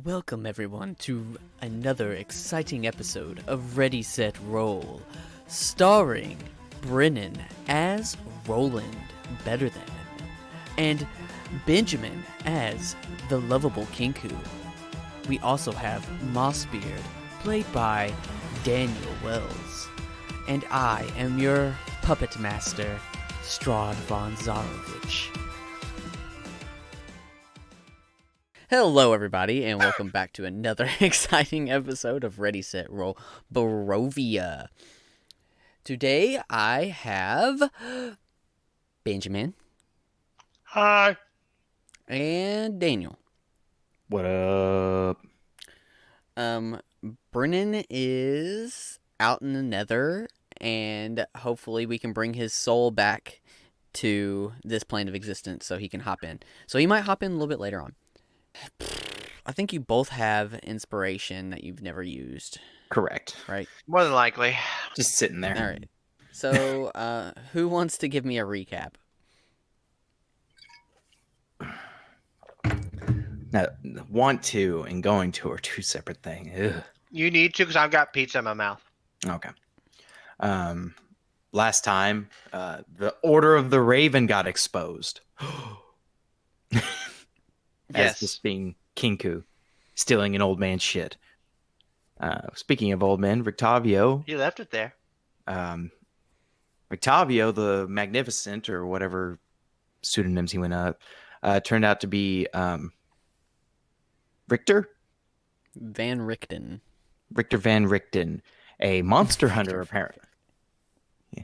Welcome everyone to another exciting episode of Ready Set Roll, starring Brennan as Roland Better Than, and Benjamin as the lovable Kinku. We also have Mossbeard, played by Daniel Wells, and I am your puppet master, Strahd von Zarovich. Hello, everybody, and welcome back to another exciting episode of Ready, Set, Roll Barovia. Today, I have Benjamin. Hi. And Daniel. What up? Brennan is out in the nether, and hopefully we can bring his soul back to this plane of existence so he can hop in. So he might hop in a little bit later on. I think you both have inspiration that you've never used. Correct. Right? More than likely. Just sitting there. All right. So, who wants to give me a recap? Now, want to and going to are two separate things. Ugh. You need to because I've got pizza in my mouth. Okay. Last time, the Order of the Raven got exposed. As this being Kinku, stealing an old man's shit. Speaking of old men, Rictavio. You left it there. Rictavio the Magnificent, or whatever pseudonyms he went up, turned out to be Richter Van Richten. Richter Van Richten, a monster hunter, apparently. Yeah.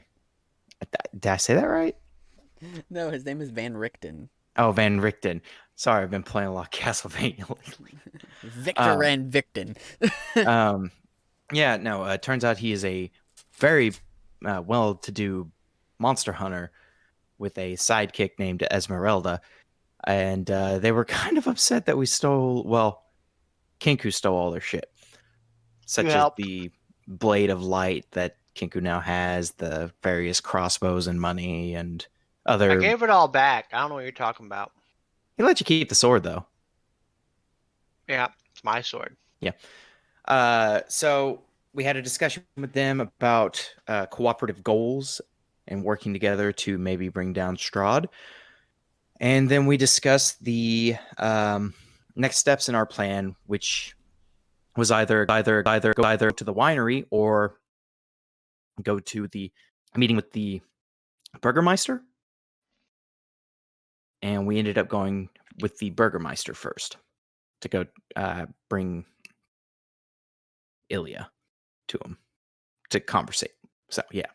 Did I say that right? No, his name is Van Richten. Oh, Van Richten. Sorry, I've been playing a lot of Castlevania lately. Victor Van Richten. Yeah, no, turns out he is a very well-to-do monster hunter with a sidekick named Esmeralda. And they were kind of upset that we stole, well, Kinku stole all their shit. Such as the Blade of Light that Kinku now has, the various crossbows and money, and other... I gave it all back. I don't know what you're talking about. He let you keep the sword, though. Yeah, it's my sword. Yeah. So we had a discussion with them about cooperative goals and working together to maybe bring down Strahd. And then we discussed the next steps in our plan, which was either go to the winery or go to the meeting with the burgomaster. And we ended up going with the burgomaster first to go bring Ilya to him to conversate. So, yeah.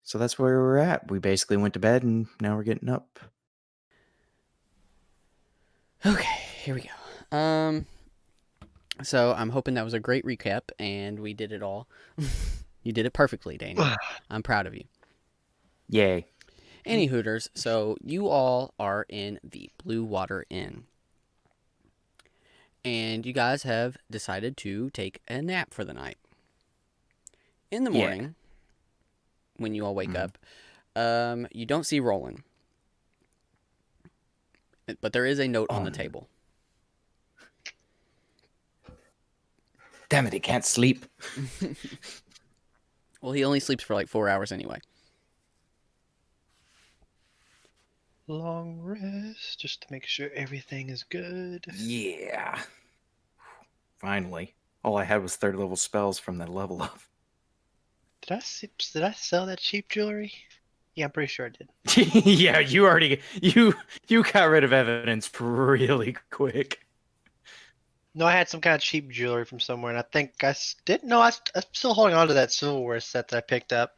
So that's where we're at. We basically went to bed and now we're getting up. Okay, here we go. So I'm hoping that was a great recap and we did it all. You did it perfectly, Daniel. I'm proud of you. Yay. Any Hooters, so you all are in the Blue Water Inn. And you guys have decided to take a nap for the night. In the morning, when you all wake up, you don't see Roland. But there is a note on the table. Damn it, he can't sleep. Well, he only sleeps for like 4 hours anyway. Long rest, just to make sure everything is good. Yeah. Finally. All I had was third level spells from that level up. Did I sell that cheap jewelry? Yeah, I'm pretty sure I did. Yeah, you got rid of evidence really quick. No, I had some kind of cheap jewelry from somewhere, and I think I didn't. No, I'm still holding on to that silverware set that I picked up.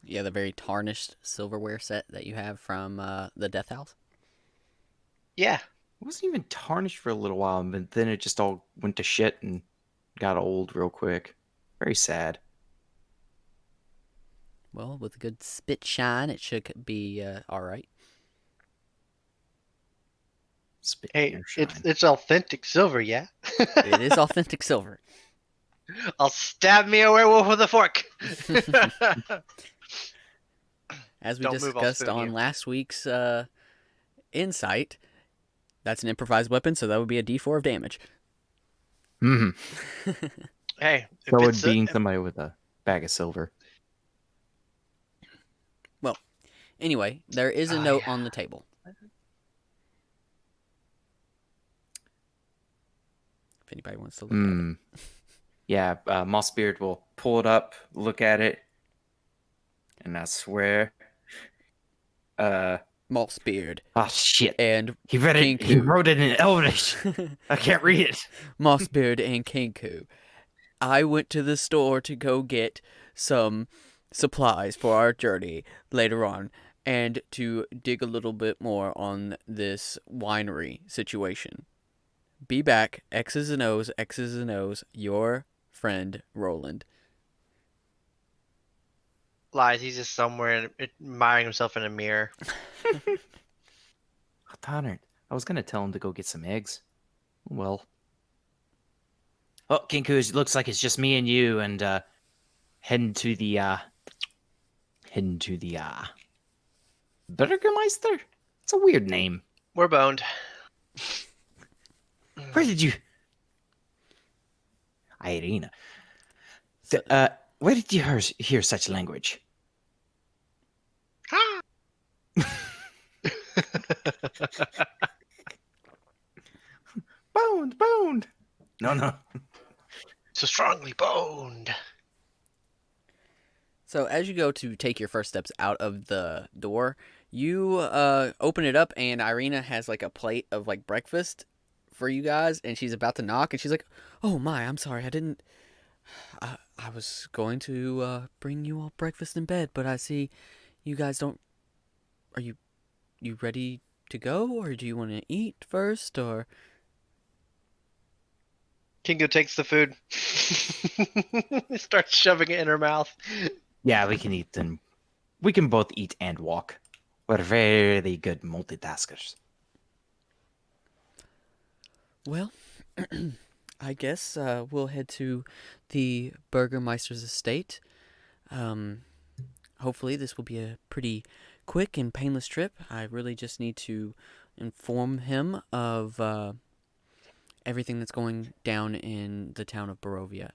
Yeah, the very tarnished silverware set that you have from the Death House. Yeah. It wasn't even tarnished for a little while, but then it just all went to shit and got old real quick. Very sad. Well, with a good spit shine, it should be all right. Spit Hey, shine. it's authentic silver, yeah? It is authentic silver. I'll stab me a werewolf with a fork. As we Don't move, I'll discussed spoon on you. last week's Insight, That's an improvised weapon, so that would be a D4 of damage. Hmm. Hey, if So it's it being somebody with a bag of silver. Well, anyway, there is a note on the table. If anybody wants to look at it. Yeah, Mossbeard will pull it up, look at it, and I swear, Mossbeard oh shit, and he read it. He Kinku. wrote it in Elvish. I can't read it. Mossbeard and Kinku. I went to the store to go get some supplies for our journey later on and to dig a little bit more on this winery situation. Be back. X's and O's, X's and O's. Your friend, Roland. lies, he's just somewhere admiring himself in a mirror. Oh, darn it. I was going to tell him to go get some eggs. Well. Oh, Kinku, it looks like it's just me and you, and heading to the burgomaster? It's a weird name. We're boned. Where did you... Irina. Where did you hear such language? Boned. No. So strongly boned. So as you go to take your first steps out of the door, you open it up and Irina has like a plate of like breakfast for you guys, and she's about to knock, and she's like, "Oh my, I'm sorry, I didn't. I was going to bring you all breakfast in bed, but I see you guys don't. Are you ready to go, or do you want to eat first, or?" Kingo takes the food. Starts shoving it in her mouth. Yeah, we can eat and we can both eat and walk. We're very good multitaskers. Well, I guess we'll head to the Burgermeister's estate. Hopefully this will be a pretty quick and painless trip. I really just need to inform him of everything that's going down in the town of Barovia.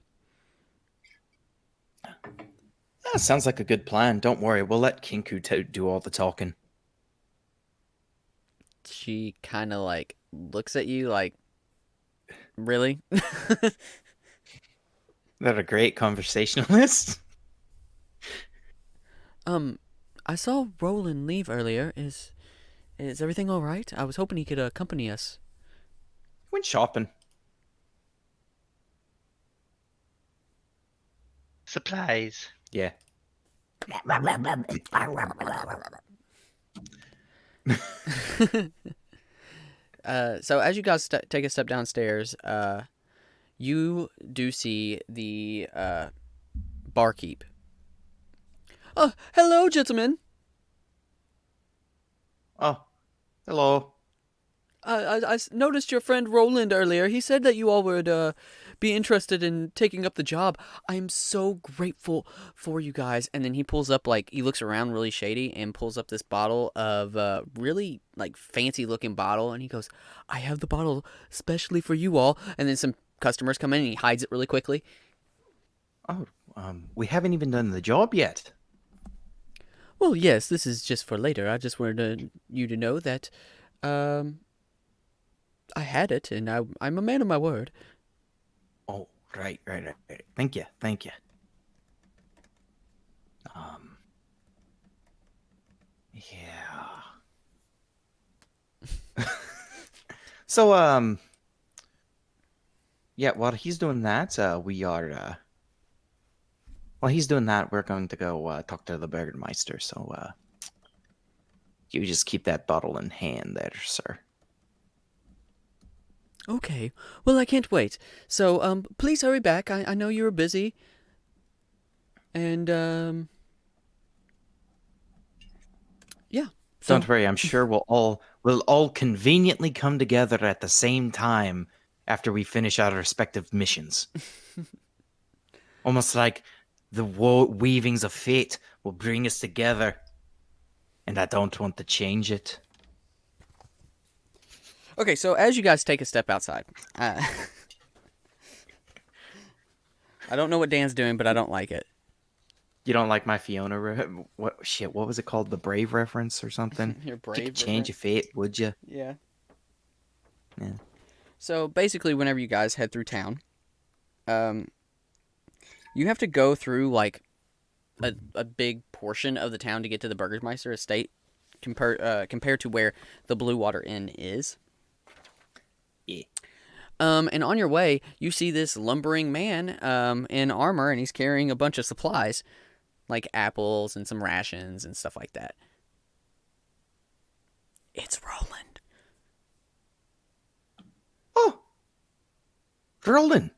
That sounds like a good plan. Don't worry, we'll let Kinku do all the talking. She kind of like looks at you like, really? They're a great conversationalist. I saw Roland leave earlier. Is everything all right? I was hoping he could accompany us. Went shopping. Supplies. Yeah. So as you guys take a step downstairs, you do see the barkeep. Oh, hello, gentlemen. Oh, hello. I noticed your friend Roland earlier. He said that you all would be interested in taking up the job. I am so grateful for you guys. And then he pulls up, like, he looks around really shady and pulls up this bottle of really, like, fancy-looking bottle. And he goes, I have the bottle specially for you all. And then some customers come in and he hides it really quickly. Oh, we haven't even done the job yet. Well, yes, this is just for later. I just wanted you to know that I had it, and I'm a man of my word. Oh, right. Thank you. Yeah. So, yeah, while he's doing that, while he's doing that, we're going to go talk to the Burgermeister. So, you just keep that bottle in hand there, sir. Okay. Well, I can't wait. So, please hurry back. I know you were busy. And, yeah. So, Don't worry, I'm sure we'll all conveniently come together at the same time after we finish our respective missions. Almost like the weavings of fate will bring us together, and I don't want to change it. Okay, so as you guys take a step outside, uh, I don't know what Dan's doing, but I don't like it. You don't like my Fiona? What was it called? The Brave reference or something? Your If you brave could change your fate, would you? Yeah. Yeah. So basically, whenever you guys head through town, um, you have to go through like a big portion of the town to get to the Burgermeister estate, compared to where the Blue Water Inn is. Yeah. And on your way, you see this lumbering man in armor, and he's carrying a bunch of supplies, like apples and some rations and stuff like that. It's Roland. Oh, Roland.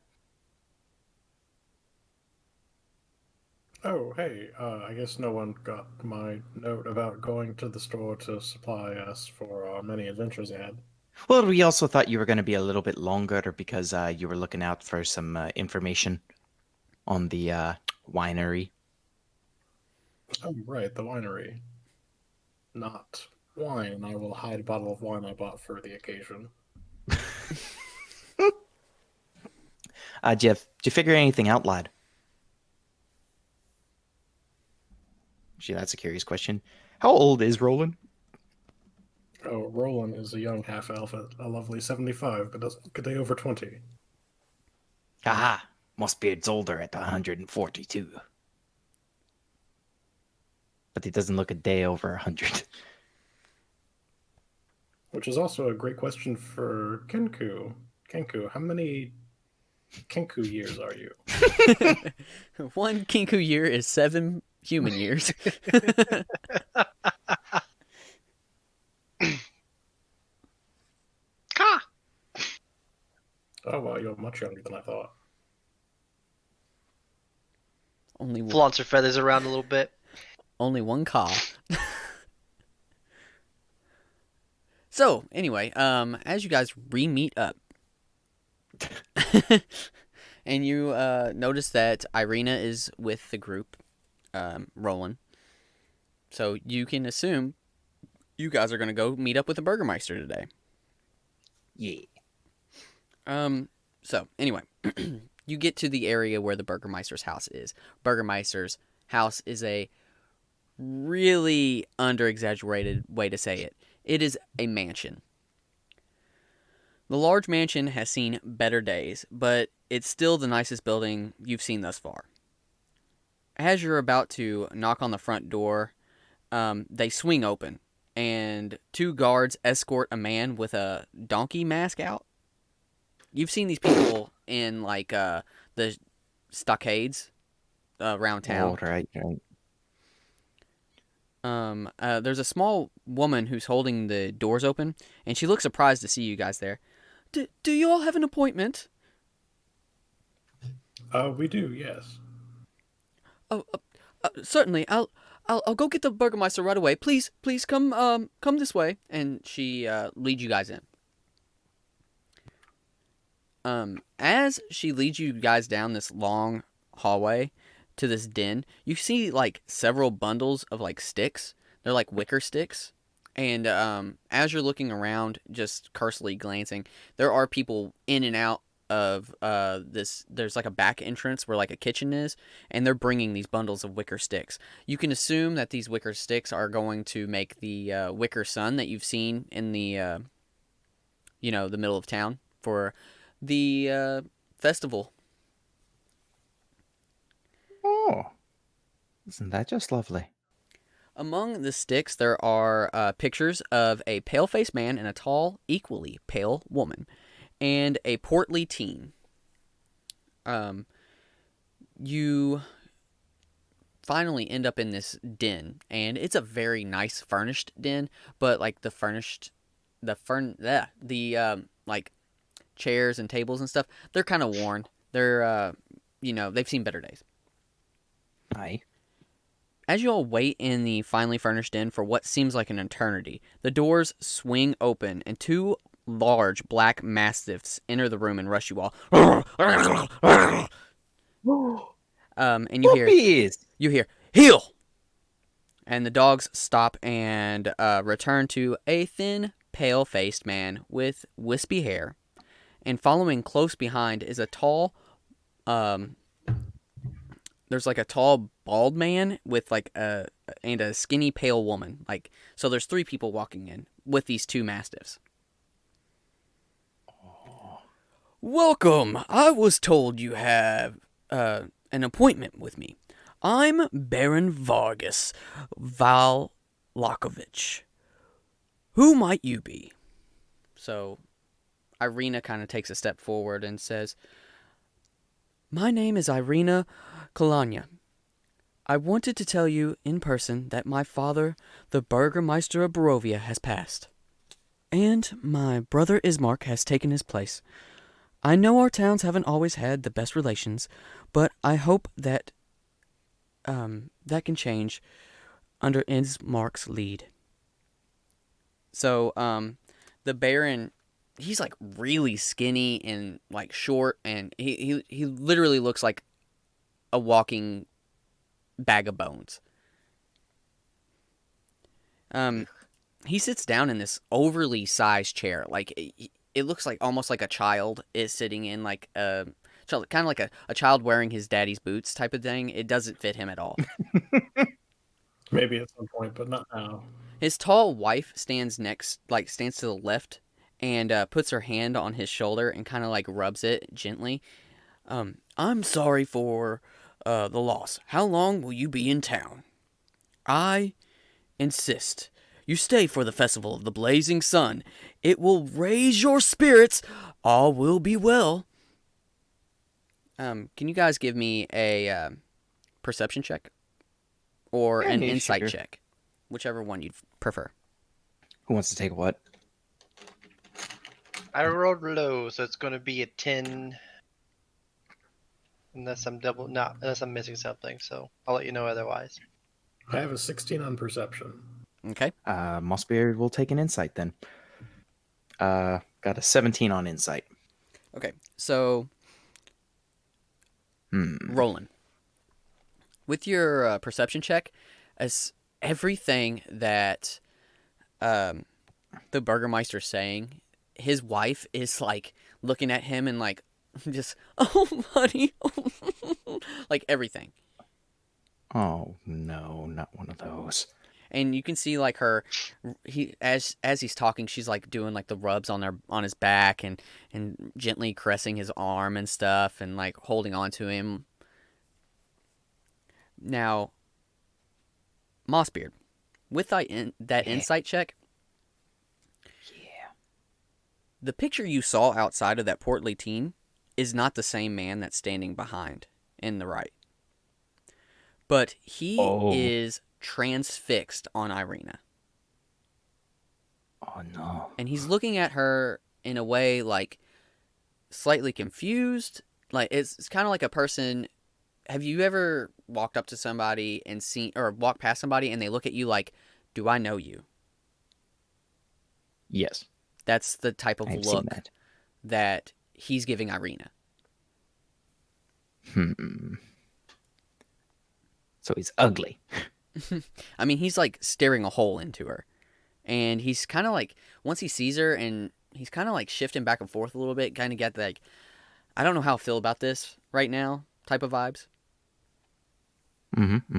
Oh, hey, I guess no one got my note about going to the store to supply us for our many adventures ahead. Well, we also thought you were going to be a little bit longer because you were looking out for some information on the winery. Oh, right, the winery. Not wine. I will hide a bottle of wine I bought for the occasion. Jeff, did you figure anything out, lad? Gee, that's a curious question. How old is Roland? Oh, Roland is a young half-elf at a lovely 75, but doesn't look a day over 20. Aha, Mossbeard's older at 142. But he doesn't look a day over 100. Which is also a great question for Kenku. Kenku, how many Kenku years are you? One Kinku year is 7 human years. Ka! Oh, wow, you're much younger than I thought. only one, Flaunts her feathers around a little bit. only one ka. So anyway, as you guys re-meet up, and you notice that Irina is with the group, Roland. So you can assume you guys are gonna go meet up with the Burgermeister today. Yeah. So anyway, you get to the area where the Burgermeister's house is. Burgermeister's house is a really under-exaggerated way to say it. It is a mansion. The large mansion has seen better days, but it's still the nicest building you've seen thus far. As you're about to knock on the front door, they swing open, and 2 guards escort a man with a donkey mask out. You've seen these people in like the stockades around town. Oh, right. There's a small woman who's holding the doors open, and she looks surprised to see you guys there. Do you all have an appointment? We do, yes. Oh, certainly. I'll go get the Burgermeister right away. Please come this way. And she leads you guys in. As she leads you guys down this long hallway to this den, you see like several bundles of like sticks. They're like wicker sticks. And as you're looking around, just cursorily glancing, there are people in and out of this. There's like a back entrance where like a kitchen is, and they're bringing these bundles of wicker sticks. You can assume that these wicker sticks are going to make the wicker sun that you've seen in the the middle of town for the festival. Oh, isn't that just lovely? Among the sticks, there are pictures of a pale-faced man and a tall, equally pale woman, and a portly teen. You finally end up in this den, and it's a very nice furnished den, but like like chairs and tables and stuff, they're kind of worn. They're they've seen better days. Aye. As you all wait in the finely furnished den for what seems like an eternity, the doors swing open and 2 large black mastiffs enter the room and rush you all. And you hear heel, and the dogs stop and return to a thin, pale-faced man with wispy hair, and following close behind is a tall, there's like a tall bald man with like a skinny pale woman. Like, so there's 3 people walking in with these 2 mastiffs. Welcome. I was told you have an appointment with me. I'm Baron Vargas Valakovich. Who might you be? So Irina kind of takes a step forward and says, my name is Irina Kalanya. I wanted to tell you in person that my father, the burgomaster of Barovia, has passed. And my brother Ismark has taken his place. I know our towns haven't always had the best relations, but I hope that that can change under Ismark's lead. So, the Baron, he's like really skinny and like short, and he literally looks like a walking bag of bones. He sits down in this overly sized chair. Like, it looks like almost like a child is sitting in like kind of like a child wearing his daddy's boots type of thing. It doesn't fit him at all. Maybe at some point, but not now. His tall wife stands to the left and puts her hand on his shoulder and kind of like rubs it gently. I'm sorry for the loss. How long will you be in town? I insist you stay for the festival of the blazing sun. It will raise your spirits. All will be well. Can you guys give me a perception check or an insight check? Whichever one you'd prefer. Who wants to take what? I rolled low, so it's going to be a 10. Unless I'm missing something, so I'll let you know otherwise. I have a 16 on perception. Okay. Mossbeard will take an insight then. Got a 17 on insight. Okay, so Roland, with your perception check, as everything that the Burgermeister's saying, his wife is like looking at him and like just, oh buddy, like everything. Oh no, not one of those. And you can see like as he's talking, she's like doing like the rubs on his back and gently caressing his arm and stuff and like holding on to him. Now, Mossbeard, with that insight check, the picture you saw outside of that portly teen is not the same man that's standing behind in the right. But he is transfixed on Irina. Oh no. And he's looking at her in a way like slightly confused. Like it's kind of like a person. Have you ever walked up to somebody and walked past somebody and they look at you like, do I know you? Yes. That's the type of I've look seen that he's giving Irina. So he's ugly. I mean, he's like staring a hole into her. And he's kind of like, once he sees her and he's kind of like shifting back and forth a little bit, kind of get like, I don't know how I feel about this right now type of vibes. Irina.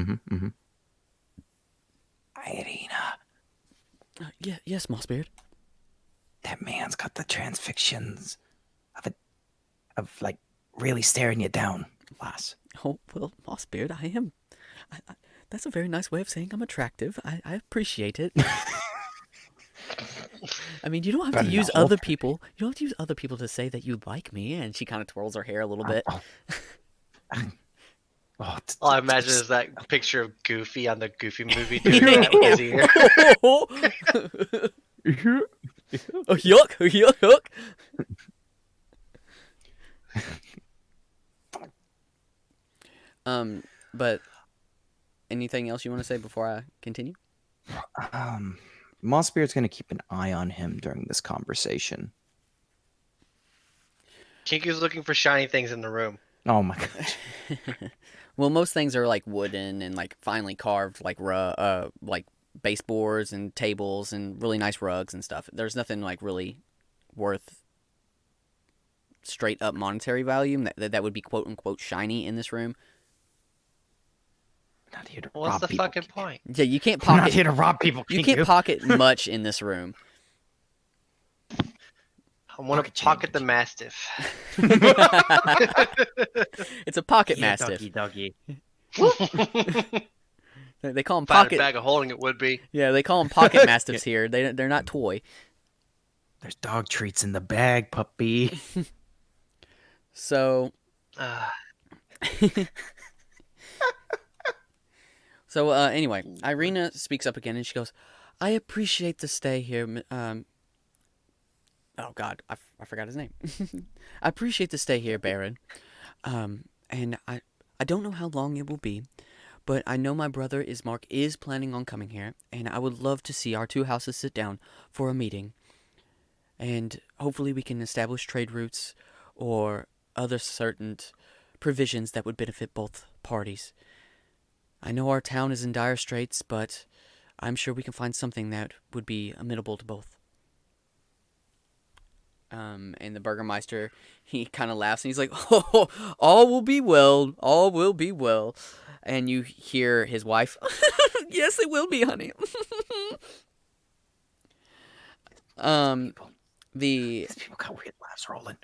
Yes, Mossbeard. That man's got the transfictions of like really staring you down, lass. Oh, well, Mossbeard, I am. That's a very nice way of saying I'm attractive. I appreciate it. I mean, you don't have to use other people. You don't have to use other people to say that you like me. And she kind of twirls her hair a little bit. All I imagine is that picture of Goofy on the Goofy movie doing that with his ear. Oh, yuck. But anything else you want to say before I continue? Mossbeard's going to keep an eye on him during this conversation. Kinku's looking for shiny things in the room. Oh my gosh. Well, most things are like wooden and like finely carved, like baseboards and tables and really nice rugs and stuff. There's nothing like really worth straight up monetary value that would be quote unquote shiny in this room. I'm not here to What's rob the people. fucking point? Yeah, you can't I'm not pocket. here to rob people. You can't pocket much in this room. I want to Pocket pocket the change. mastiff. It's a pocket Yeah, mastiff. doggy. They call them Fine pocket. bag of holding it would be. Yeah, they call them pocket mastiffs here. They're not toy. There's dog treats in the bag, puppy. So Uh, anyway, Irina speaks up again and she goes, "I appreciate the stay here. Oh God, I forgot his name. I appreciate the stay here, Baron. And I don't know how long it will be, but I know my brother Ismark is planning on coming here, and I would love to see our two houses sit down for a meeting. And hopefully we can establish trade routes or other certain provisions that would benefit both parties. I know our town is in dire straits, but I'm sure we can find something that would be amenable to both." And the burgomaster, he kind of laughs and he's like, "Oh, all will be well. All will be well." And you hear his wife, "Yes, it will be, honey." People. The These people got weird laughs rolling.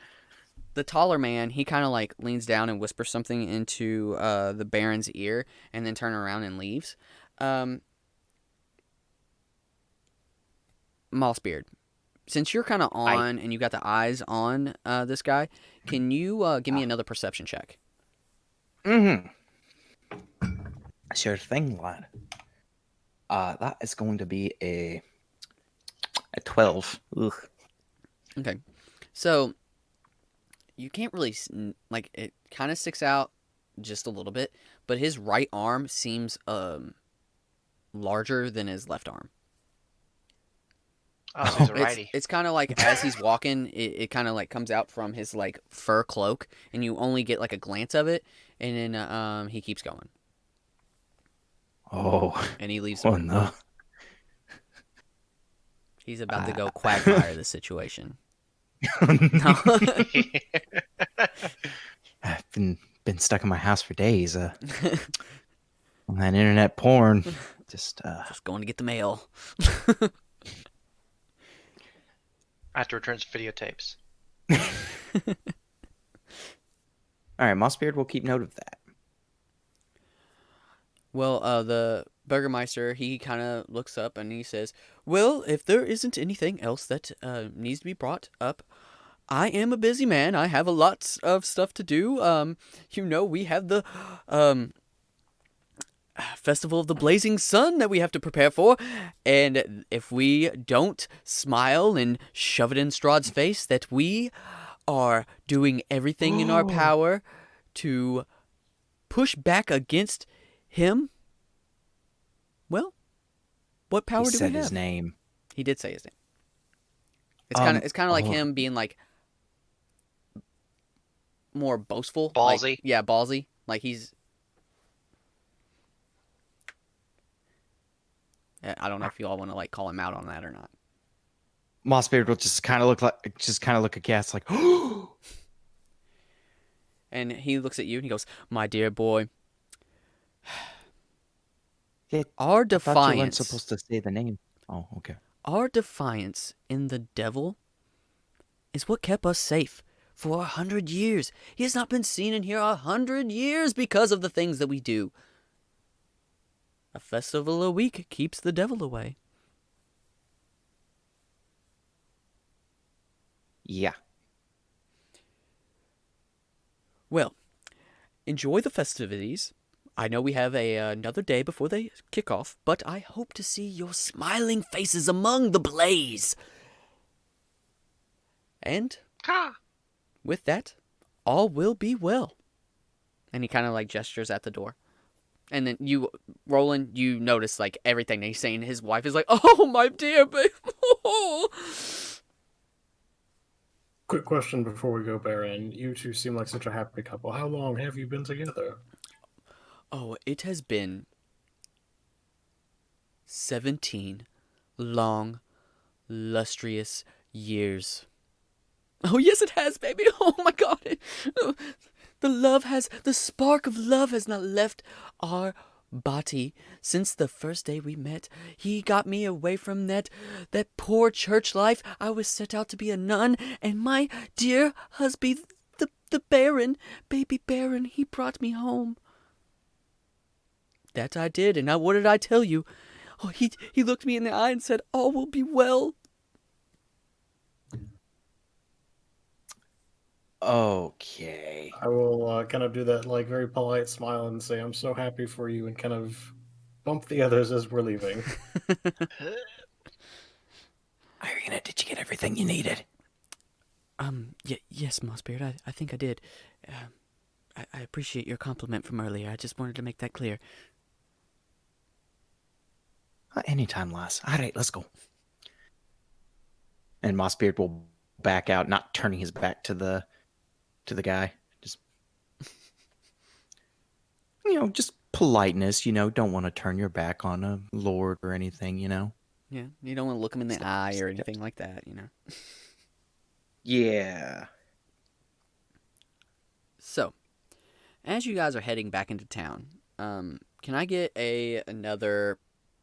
taller man, he kind of like leans down and whispers something into the Baron's ear, and then turns around and leaves. Mossbeard, since you're kind of on and you got the eyes on this guy, can you give me another perception check? Mm-hmm. Sure thing, lad. That is going to be a 12. Ugh. Okay, so you can't really like it. Kind of sticks out just a little bit, but his right arm seems larger than his left arm. oh, he's a righty. It's kind of like as he's walking, it kind of like comes out from his like fur cloak, and you only get like a glance of it, and then he keeps going, Oh. and he leaves the Oh, room. no. He's about to go quagmire the situation. No. I've been stuck in my house for days. On that internet porn. Just Just going to get the mail. I have to return some videotapes. all right, Mossbeard will keep note of that. Well, the burgomaster, he kind of looks up and he says, "Well, if there isn't anything else that needs to be brought up, I am a busy man. I have a lot of stuff to do. We have the Festival of the Blazing Sun that we have to prepare for, and if we don't smile and shove it in Strahd's face that we are doing everything in our power to push back against him, well, what power He do said we have?" his name. He did say his name. It's kind of like him being like more boastful, Ballsy? Like, yeah, ballsy. Like he's. I don't know if you all want to like call him out on that or not. Mossbeard will just kind of look aghast, like, And he looks at you and he goes, "My dear boy, Yeah, our I thought you weren't defiance, supposed to say the name. Oh, okay. our defiance in the devil is what kept us safe for 100 years. He has not been seen in here 100 years because of the things that we do. A festival a week keeps the devil away." Yeah. Well, enjoy the festivities. I know we have another day before they kick off, but I hope to see your smiling faces among the blaze. And Ha! with that, all will be well. And he kind of like gestures at the door. And then you, Roland, you notice like everything that he's saying. His wife is like, "Oh, my dear babe." Quick question before we go, Baron. You two seem like such a happy couple. How long have you been together? Oh, it has been 17 long, lustrous years. Oh, yes, it has, baby. Oh, my God. The spark of love has not left our body since the first day we met. He got me away from that poor church life. I was set out to be a nun, and my dear husband, the Baron, baby Baron, he brought me home. That I did, and now what did I tell you? Oh, he looked me in the eye and said, all will be well. Okay. I will kind of do that like very polite smile and say, "I'm so happy for you," and kind of bump the others as we're leaving. Irina, did you get everything you needed? Yes, Mossbeard, I think I did. I appreciate your compliment from earlier. I just wanted to make that clear. Anytime, lass. All right, let's go. And Mossbeard will back out, not turning his back to the guy. Just just politeness. Don't want to turn your back on a lord or anything. Yeah, you don't want to look him in the eye or anything like that. Yeah. So, as you guys are heading back into town, can I get another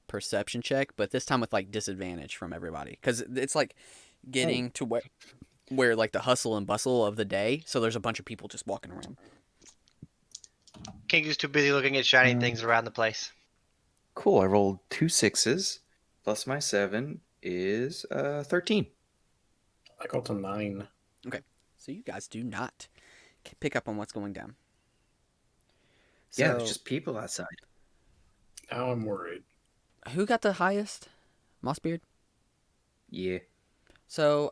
perception check, but this time with like disadvantage from everybody, because it's like getting to where like the hustle and bustle of the day, so there's a bunch of people just walking around. Kinku's too busy looking at shiny things around the place. Cool. I rolled 2 6s plus my 7 is 13. I got to 9. Okay, so you guys do not pick up on what's going down. Yeah, there's just people outside. Now I'm worried. Who got the highest? Mossbeard? Yeah. So,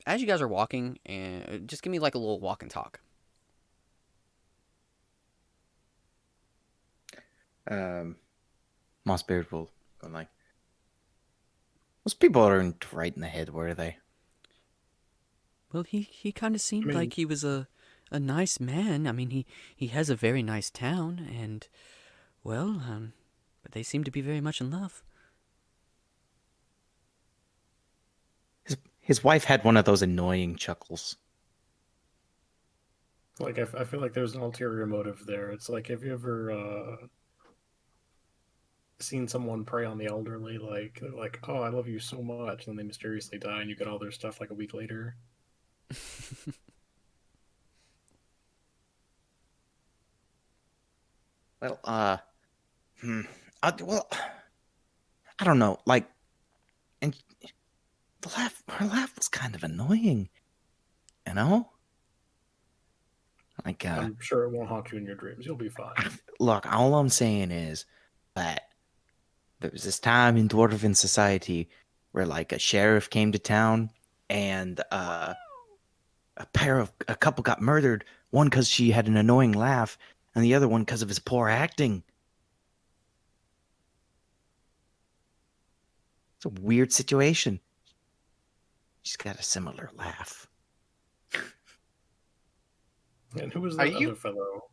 as you guys are walking, and just give me like a little walk and talk. Mossbeard will go like, those people aren't right in the head, were they? Well, he kind of seemed like he was a nice man. I mean, he has a very nice town, and, well, but they seem to be very much in love. His wife had one of those annoying chuckles. Like, I feel like there's an ulterior motive there. It's like, have you ever seen someone prey on the elderly? Like, they're like, "Oh, I love you so much," and they mysteriously die, and you get all their stuff like a week later. Well, I don't know. Like, and her laugh was kind of annoying. Like, I'm sure it won't haunt you in your dreams. You'll be fine. Look, all I'm saying is that there was this time in Dwarven society where, like, a sheriff came to town and a couple got murdered. One because she had an annoying laugh, and the other one because of his poor acting. It's a weird situation. She's got a similar laugh. And who was that other fellow?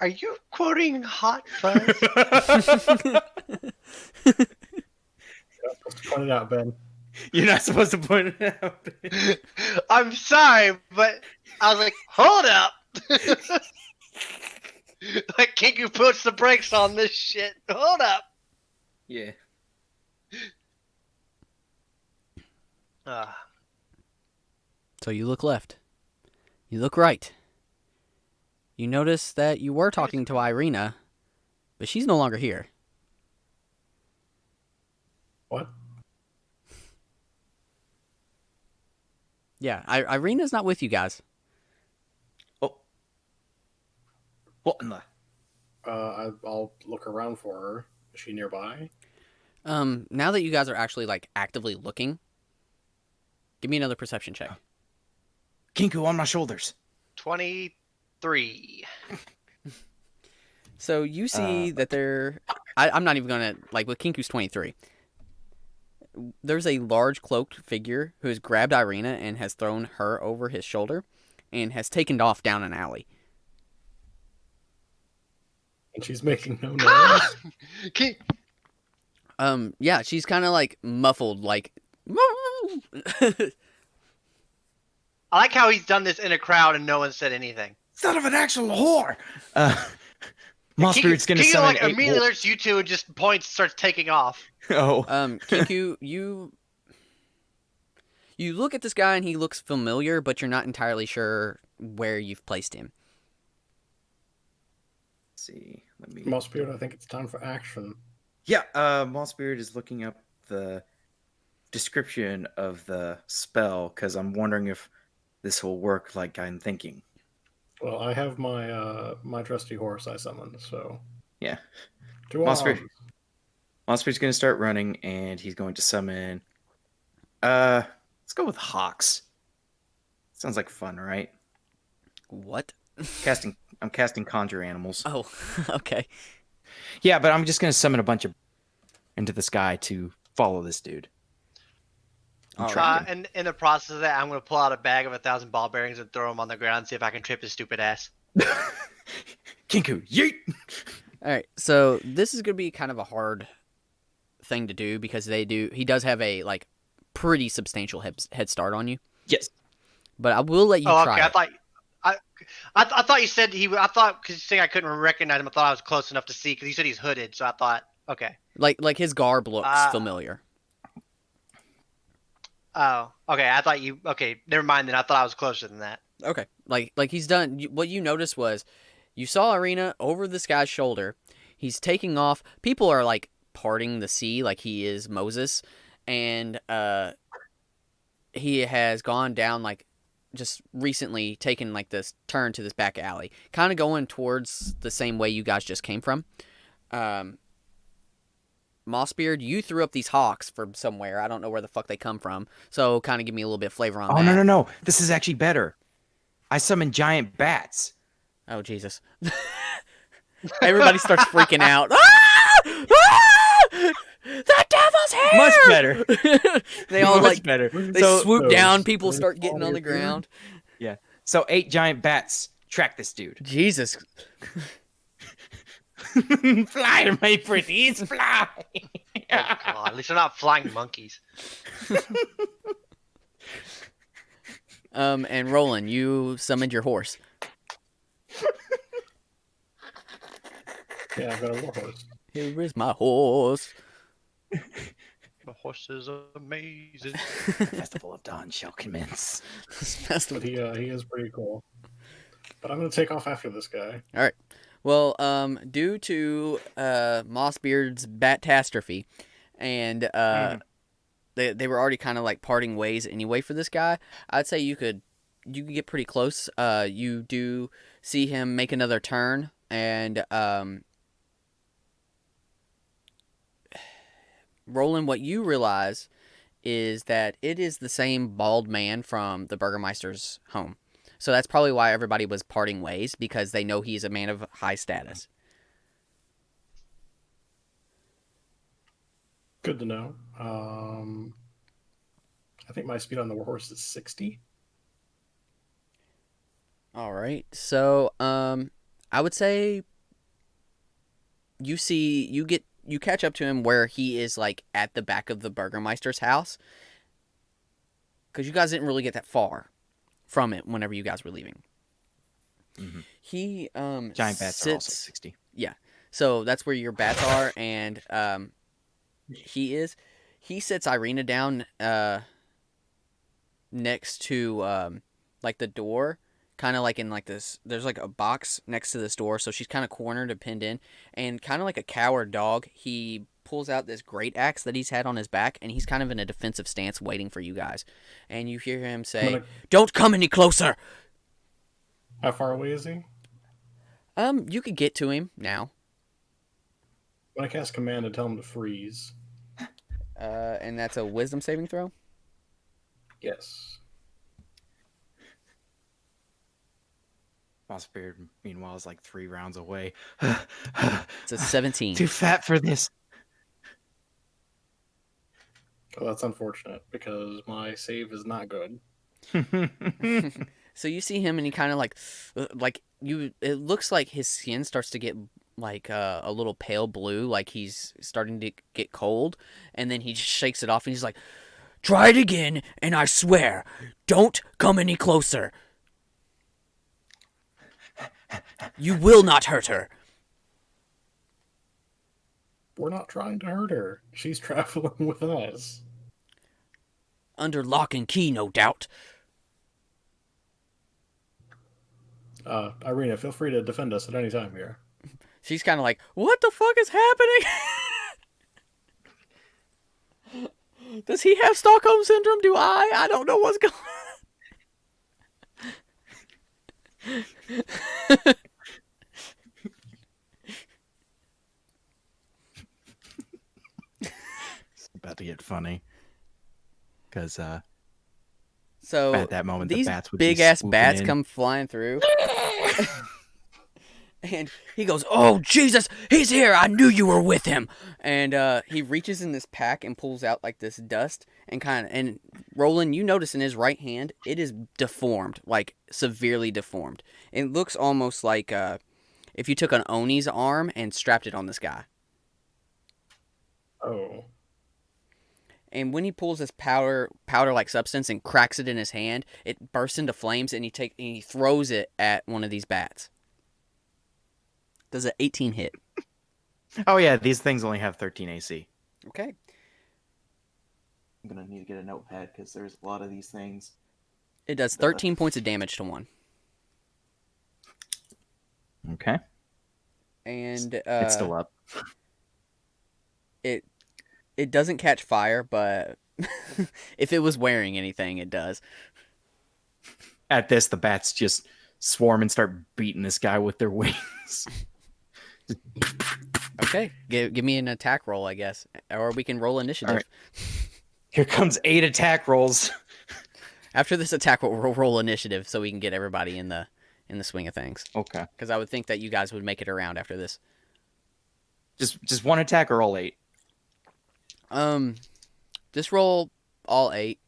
Are you quoting Hot Fuzz? Point it out, Ben. You're not supposed to point it out. I'm sorry, but I was like, hold up. Like Kinku puts the brakes on this shit. Hold up. Yeah. So you look left. You look right. You notice that you were talking to Irina, but she's no longer here. What? Yeah, Irina's not with you guys. Oh. What in the... I'll look around for her. Is she nearby? Now that you guys are actually like actively looking, give me another perception check. Kinku on my shoulders. 23. So you see that I'm not even gonna like with Kinku's 23. There's a large cloaked figure who has grabbed Irina and has thrown her over his shoulder, and has taken off down an alley. And she's making no noise. Yeah, she's kind of like muffled, like. I like how he's done this in a crowd and no one said anything. Son of an actual whore! Moss Spirit's gonna Kingu summon like 8 immediately wolves. alerts you two and just points, starts taking off. Oh. Kinku, you look at this guy and he looks familiar, but you're not entirely sure where you've placed him. Let's see. Let me. Moss Spirit, I think it's time for action. Yeah, Moss Spirit is looking up the description of the spell because I'm wondering if this will work like I'm thinking. Well, I have my trusty horse I summoned, so Yeah. to Moss arms. Spirit. Moss Spirit's going to start running, and he's going to summon. Let's go with Hawks. Sounds like fun, right? What? I'm casting conjure animals. Oh, okay. Yeah, but I'm just going to summon a bunch of into the sky to follow this dude. I'm tracking. And in the process of that, I'm going to pull out a bag of 1,000 ball bearings and throw them on the ground and see if I can trip his stupid ass. Kinku, yeet! All right, so this is gonna be kind of a hard thing to do because he does have a like pretty substantial head start on you. Yes. But I will let you Oh, try. okay. It. I thought you said I thought because you saying I couldn't recognize him. I thought I was close enough to see because you said he's hooded. So I thought, okay. Like his garb looks familiar. Oh, okay. I thought you. Okay, never mind. Then I thought I was closer than that. Okay, like he's done. What you noticed was, you saw Irina over this guy's shoulder. He's taking off. People are like parting the sea like he is Moses, and he has gone down like just recently taken like this turn to this back alley, kind of going towards the same way you guys just came from. Mossbeard, you threw up these hawks from somewhere. I don't know where the fuck they come from. So kind of give me a little bit of flavor on that. Oh, no. This is actually better. I summon giant bats. Oh, Jesus. Everybody starts freaking out. Ah! Ah! The devil's hair! Much better. They all Much like better. they So, swoop down. People start getting on the ground. yeah. So 8 giant bats track this dude. Jesus. Fly, my pretties, fly. Oh, God, at least they're not flying monkeys. And Roland, you summoned your horse. Yeah, I've got a warhorse. Here is my horse. The horse is amazing. Festival of Dawn shall commence. But he is pretty cool. But I'm gonna take off after this guy. All right. Well, due to Mossbeard's batastrophe, and they were already kind of like parting ways anyway for this guy, I'd say you could get pretty close. You do see him make another turn, and Roland, what you realize is that it is the same bald man from the burgomaster's home. So that's probably why everybody was parting ways, because they know he's a man of high status. Good to know. I think my speed on the warhorse is 60. All right. So, I would say you catch up to him where he is like at the back of the burgomeister's house, because you guys didn't really get that far from it whenever you guys were leaving. Mm-hmm. He Giant bats are also 60. Yeah. So that's where your bats are, and he sits Irina down next to like the door, kind of like in like this, there's like a box next to this door, so she's kind of cornered and pinned in, and kind of like a coward dog, he pulls out this great axe that he's had on his back, and he's kind of in a defensive stance waiting for you guys. And you hear him say, "Don't come any closer." How far away is he? You could get to him now. When I cast command to tell him to freeze. And that's a wisdom saving throw? Yes. Mossbeard, meanwhile, is like 3 rounds away. It's a 17. Too fat for this. Oh, that's unfortunate, because my save is not good. So you see him, and he kind of like you. It looks like his skin starts to get like a little pale blue, like he's starting to get cold, and then he just shakes it off and he's like, "Try it again, and I swear, don't come any closer. You will not hurt her." We're not trying to hurt her. She's traveling with us. Under lock and key, no doubt. Irina, feel free to defend us at any time here. She's kind of like, "What the fuck is happening?" Does he have Stockholm Syndrome? Do I? I don't know what's going on. It's about to get funny. Because So at that moment, these the bats would big be ass swooping bats in. come flying through. And he goes, "Oh, Jesus, he's here. I knew you were with him." And he reaches in this pack and pulls out like this dust and Roland, you notice in his right hand, it is deformed, like severely deformed. It looks almost like if you took an Oni's arm and strapped it on this guy. Oh. And when he pulls this powder-like substance and cracks it in his hand, it bursts into flames, and he throws it at one of these bats. Does an 18 hit? Oh yeah, these things only have 13 AC. Okay. I'm gonna need to get a notepad because there's a lot of these things. It does 13 points of damage to one. Okay. And It's still up. It doesn't catch fire, but if it was wearing anything, it does. At this, the bats just swarm and start beating this guy with their wings. Okay, give me an attack roll, I guess, or we can roll initiative. All right. Here comes 8 attack rolls. After this attack, we'll roll initiative so we can get everybody in the swing of things. Okay. Because I would think that you guys would make it around after this. Just one attack or all 8? Just roll all 8,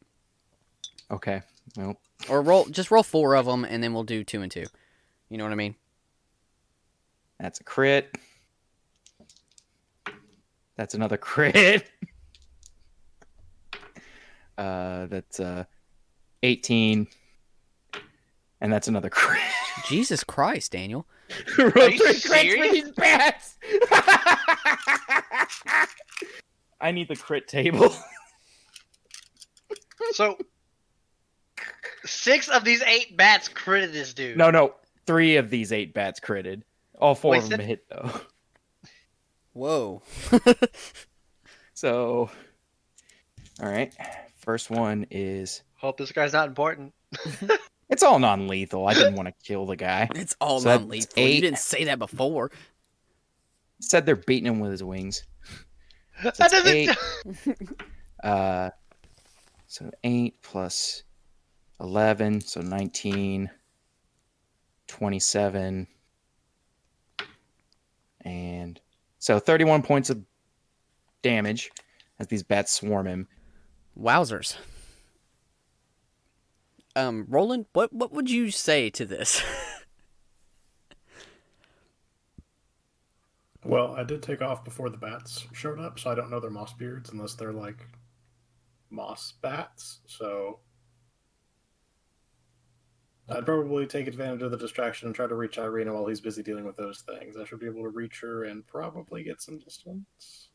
Okay. Well, or roll 4 of them, and then we'll do 2 and 2. You know what I mean? that's a crit. That's another crit. That's 18. And that's another crit. Jesus Christ, Daniel. Roll Are you 3 crits for serious? these bats. I need the crit table. So 6 of these 8 bats critted this dude. No. 3 of these 8 bats critted. All 4 Wait, of them hit, though. Whoa. So, all right. First one is... Hope this guy's not important. It's all non-lethal. I didn't want to kill the guy. It's all So that's non-lethal. You 8. didn't say that before. Said they're beating him with his wings. That it's doesn't. 8. So 8 plus 11, so 19, 27, and so 31 points of damage as these bats swarm him. Wowzers. Roland, what would you say to this? Well, I did take off before the bats showed up, so I don't know they're moss beards unless they're like moss bats. So I'd probably take advantage of the distraction and try to reach Irina while he's busy dealing with those things. I should be able to reach her and probably get some distance.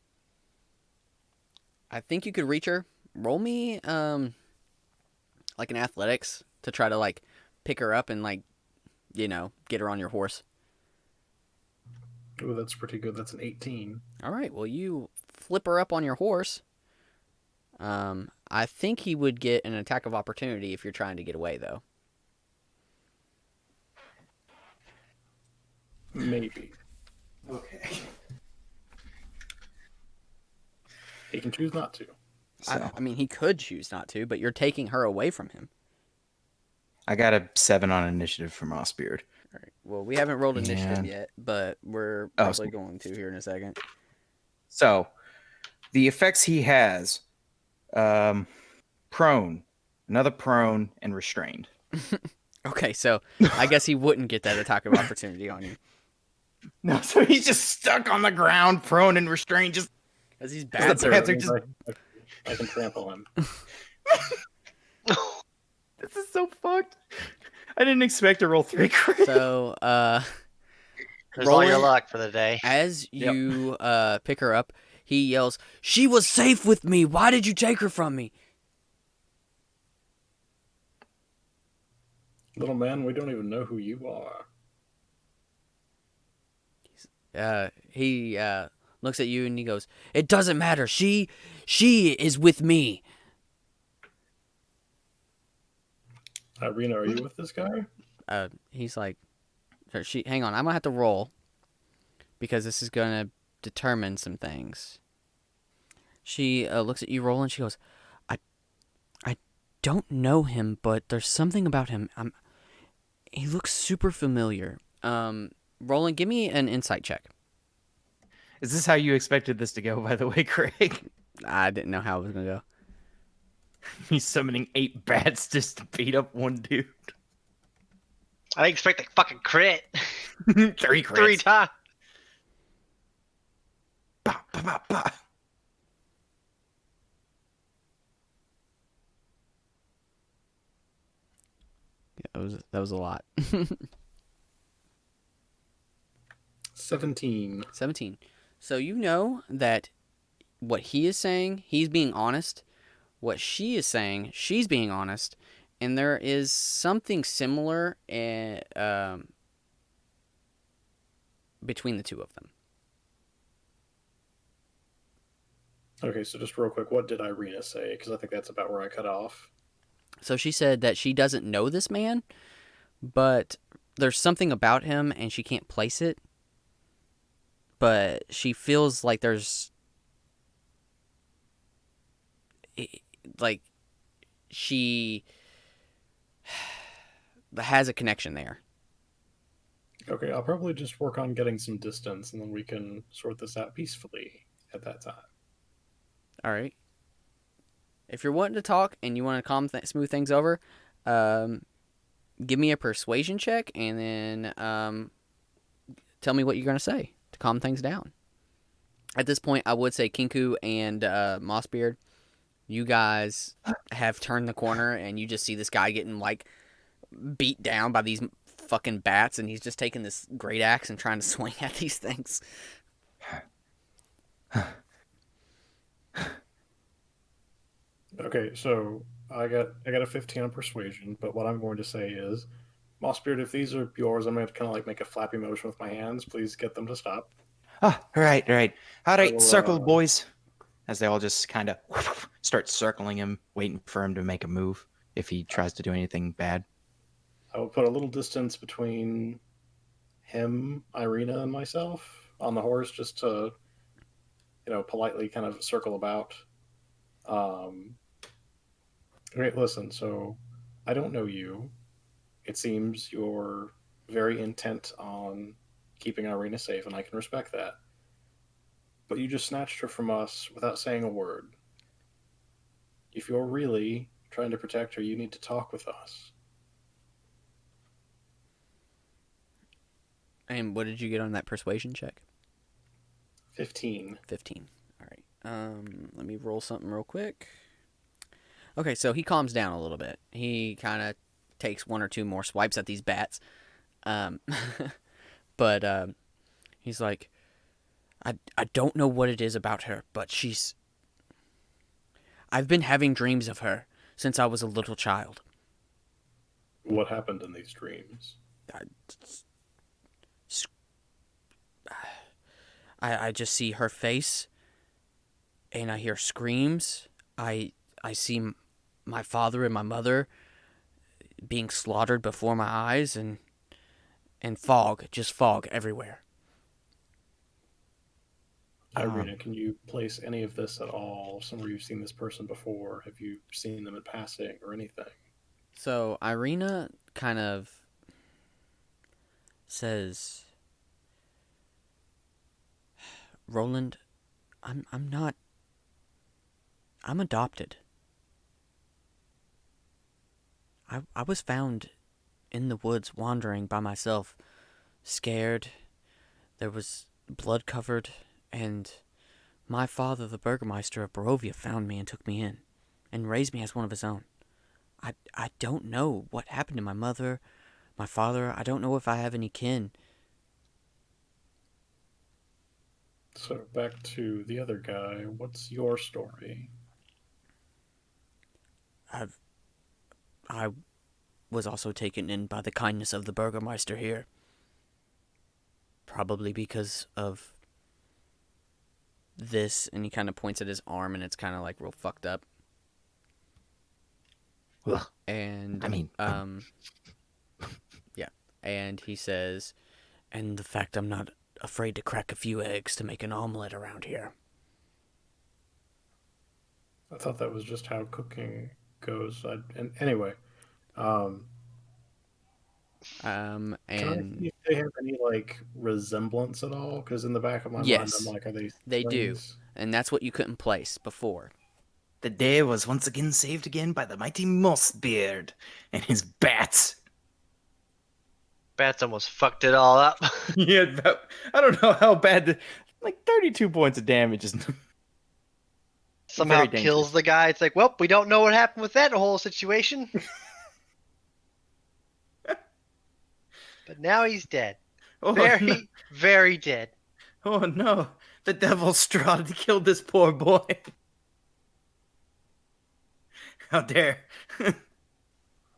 I think you could reach her. Roll me like an athletics to try to like pick her up and like, get her on your horse. Ooh, that's pretty good. That's an 18. All right. Well, you flip her up on your horse. I think he would get an attack of opportunity if you're trying to get away, though. Maybe. Okay. He can choose not to. So I mean, he could choose not to, but you're taking her away from him. I got a 7 on initiative for Mossbeard. All right. Well, we haven't rolled initiative And- yet, but we're probably going to here in a second. So the effects he has: prone, another prone, and restrained. Okay, so I guess he wouldn't get that attack of opportunity on you. No, so he's just stuck on the ground, prone and restrained, just As these the bats bats are. are just. I can trample him. This is so fucked. I didn't expect to roll 3 crits. So, There's all your Roland, luck for the day. as you pick her up, he yells, "She was safe with me. Why did you take her from me?" Little man, we don't even know who you are. He looks at you and he goes, "It doesn't matter. She is with me." Irina, are you with this guy? He's like, hang on, I'm gonna have to roll because this is gonna determine some things. She looks at you, Roland. She goes, I don't know him, but there's something about him. He looks super familiar. Roland, give me an insight check. Is this how you expected this to go, by the way, Craig? I didn't know how it was gonna go. He's summoning 8 bats just to beat up one dude. I didn't expect a fucking crit. 3 crits. 3 times. Bah, bah, bah, bah. That was a lot. 17. 17. So you know that what he is saying, he's being honest. What she is saying, she's being honest. And there is something similar between the two of them. Okay, so just real quick, what did Irina say? Because I think that's about where I cut off. So she said that she doesn't know this man, but there's something about him and she can't place it. But she feels like there's like she has a connection there. Okay, I'll probably just work on getting some distance, and then we can sort this out peacefully at that time. All right. If you're wanting to talk and you want to smooth things over, give me a persuasion check and then tell me what you're going to say to calm things down. At this point, I would say Kinku and Mossbeard, you guys have turned the corner and you just see this guy getting like beat down by these fucking bats, and he's just taking this great axe and trying to swing at these things. Okay, so I got a 15 on persuasion, but what I'm going to say is, Mossbeard, if these are yours, I'm going to kind of like make a flappy motion with my hands. Please get them to stop. Ah, all right. All right, will, circle, boys. As they all just kind of start circling him, waiting for him to make a move if he tries to do anything bad. I will put a little distance between him, Irina, and myself on the horse just to, politely kind of circle about. Great, listen, so I don't know you. It seems you're very intent on keeping Irina safe, and I can respect that. But you just snatched her from us without saying a word. If you're really trying to protect her, you need to talk with us. And what did you get on that persuasion check? 15. 15. All right. Let me roll something real quick. Okay, so he calms down a little bit. He kind of takes 1 or 2 more swipes at these bats. But he's like, I don't know what it is about her, but I've been having dreams of her since I was a little child. What happened in these dreams? I just see her face, and I hear screams. I see my father and my mother being slaughtered before my eyes, and fog, just fog everywhere. Irina, can you place any of this at all? Somewhere you've seen this person before? Have you seen them in passing or anything? So Irina kind of says, Roland, I'm not. I'm adopted. I was found in the woods wandering by myself, scared, there was blood covered, and my father, the burgomaster of Barovia, found me and took me in, and raised me as one of his own. I don't know what happened to my mother, my father. I don't know if I have any kin. So back to the other guy. What's your story? I was also taken in by the kindness of the burgomaster here. Probably because of this, and he kind of points at his arm, and it's kind of like real fucked up. Ugh. And I mean, yeah, and he says, and the fact I'm not afraid to crack a few eggs to make an omelet around here. I thought that was just how cooking goes. And anyway, um, can I And see if they have any like resemblance at all? Because in the back of my mind, I'm yes, like, are they? they do, siblings? and that's what you couldn't place before. the day was once again saved again by the mighty Mossbeard and his bats. Bats almost fucked it all up. Yeah, I don't know how bad. Like 32 points of damage is. Somehow Very dangerous. kills the guy. It's like, well, we don't know what happened with that whole situation. But now he's dead. Oh, Very, no. very dead. Oh no! The devil Strahd killed this poor boy. How dare!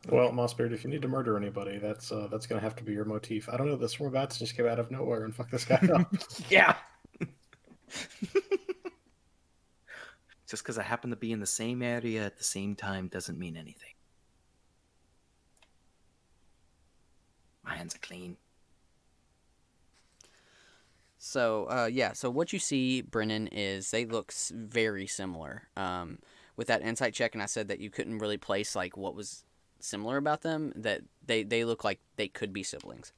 Well, Mossbeard, if you need to murder anybody, that's gonna have to be your motif. I don't know. The swarm of bats just came out of nowhere and fuck this guy up. Yeah. Just because I happen to be in the same area at the same time doesn't mean anything. My hands are clean. So, so what you see, Brennan, is they look very similar. With that insight check, and I said that you couldn't really place like what was similar about them, that they look like they could be siblings.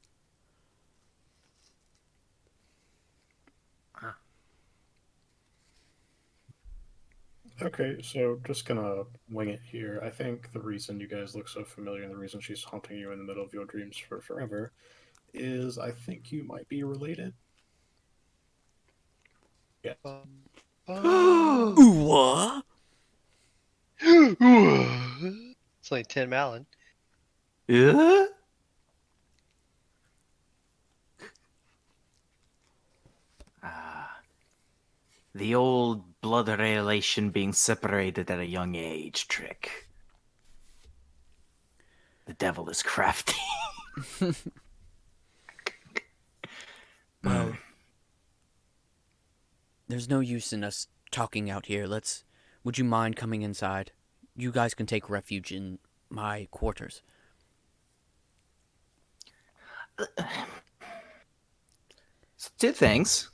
Okay, so just gonna wing it here. I think the reason you guys look so familiar and the reason she's haunting you in the middle of your dreams for forever is I think you might be related. Yeah. Ooh, what? It's only 10 Malin. Yeah? The old blood relation being separated at a young age trick. The devil is crafty. Well, there's no use in us talking out here. Would you mind coming inside? You guys can take refuge in my quarters. Two things.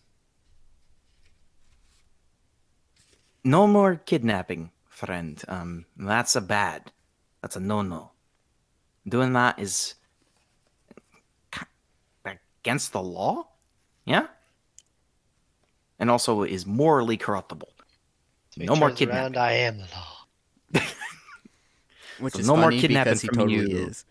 No more kidnapping, friend. That's that's a no-no. Doing that is against the law, yeah? And also is morally corruptible. So he No more turns kidnapping. around, I am the law. Which So is no more funny kidnapping because he from totally you. is.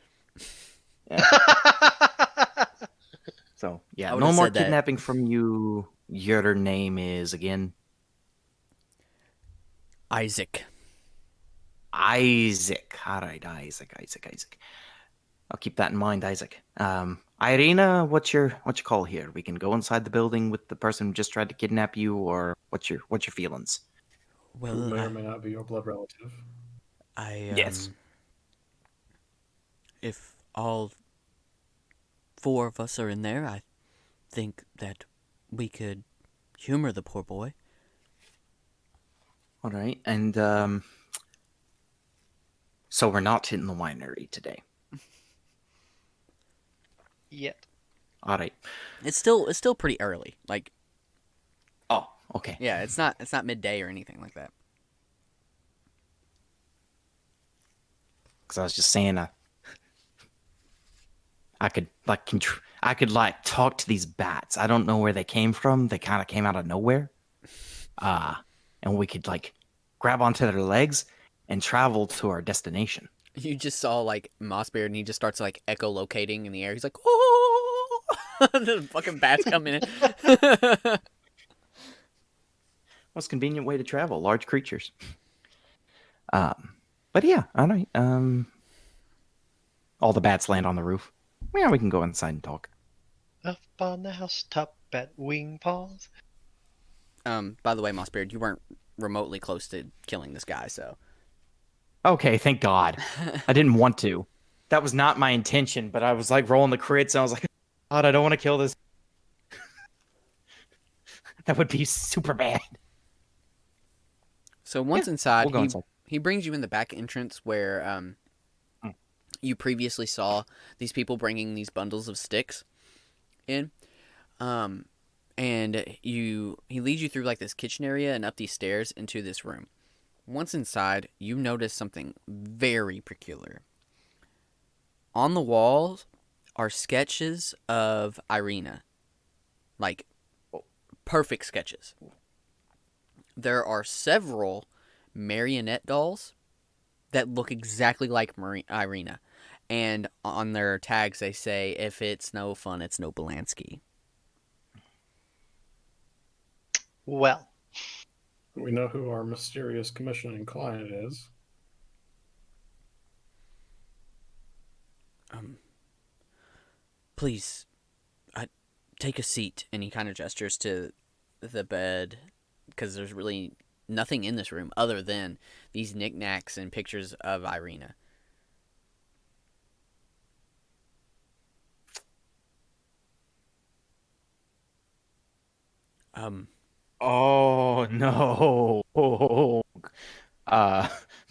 So, I yeah, would've no more said that. kidnapping from you. Your name is, again? Isaac. Isaac. All right, Isaac. I'll keep that in mind, Isaac. Irina, what's your call here? We can go inside the building with the person who just tried to kidnap you, or what's your feelings? Who Well, may or may not be your blood relative. Yes. If all four of us are in there, I think that we could humor the poor boy. All right, and so we're not hitting the winery today. Yet. All right. It's still pretty early. Like, Oh, okay. yeah, it's not midday or anything like that. Because I was just saying, I could talk to these bats. I don't know where they came from. They kind of came out of nowhere. And we could like grab onto their legs and travel to our destination. You just saw like Mossbeard, and he just starts like echolocating in the air. He's like, oh. The fucking bats come in. Most convenient way to travel, large creatures. But yeah, all right. All the bats land on the roof. Yeah, we can go inside and talk. Up on the housetop at Wing Paws. By the way, Mossbeard, you weren't remotely close to killing this guy, so. Okay, thank God. I didn't want to. That was not my intention, but I was like rolling the crits, and I was like, God, I don't want to kill this. That would be super bad. So once Yeah, inside, we'll go inside. he brings you in the back entrance where you previously saw these people bringing these bundles of sticks in. And he leads you through like this kitchen area and up these stairs into this room. Once inside, you notice something very peculiar. On the walls are sketches of Irina. Like, perfect sketches. There are several marionette dolls that look exactly like Irina. And on their tags they say, if it's no fun, it's no Belansky. Well, We know who our mysterious commissioning client is. Please, take a seat. And he kind of gestures to the bed, because there's really nothing in this room other than these knickknacks and pictures of Irina. Oh no.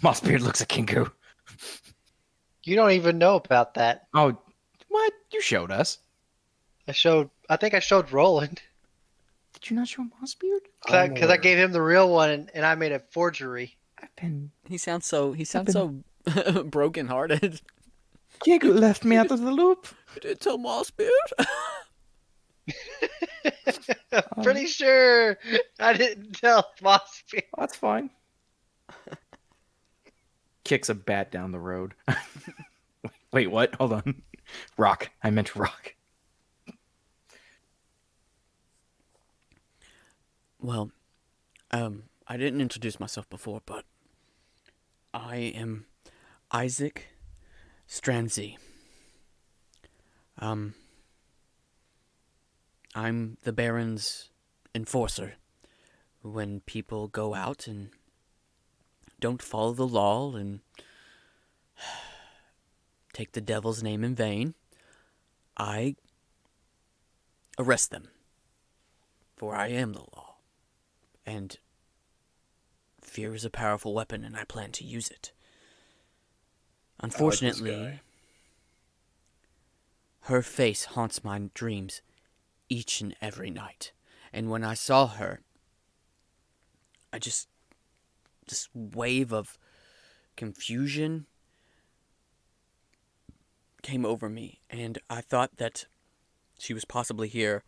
Mossbeard looks at Kingu. you don't even know about that. Oh, what? You showed us. I think I showed Roland. Did you not show Mossbeard? Because I gave him the real one and I made a forgery. I've been. He sounds so broken-hearted. Kingu left me out of the loop. You did tell Mossbeard? I'm pretty sure I didn't tell Mossbeard. That's fine. Kicks a bat down the road. Wait, what? Hold on. Rock. I meant rock. Well, I didn't introduce myself before, but I am Isaac Strandsey. I'm the Baron's enforcer. When people go out and don't follow the law and take the devil's name in vain, I arrest them. For I am the law. And fear is a powerful weapon, and I plan to use it. Unfortunately, her face haunts my dreams each and every night. And when I saw her, this wave of confusion came over me, and I thought that she was possibly here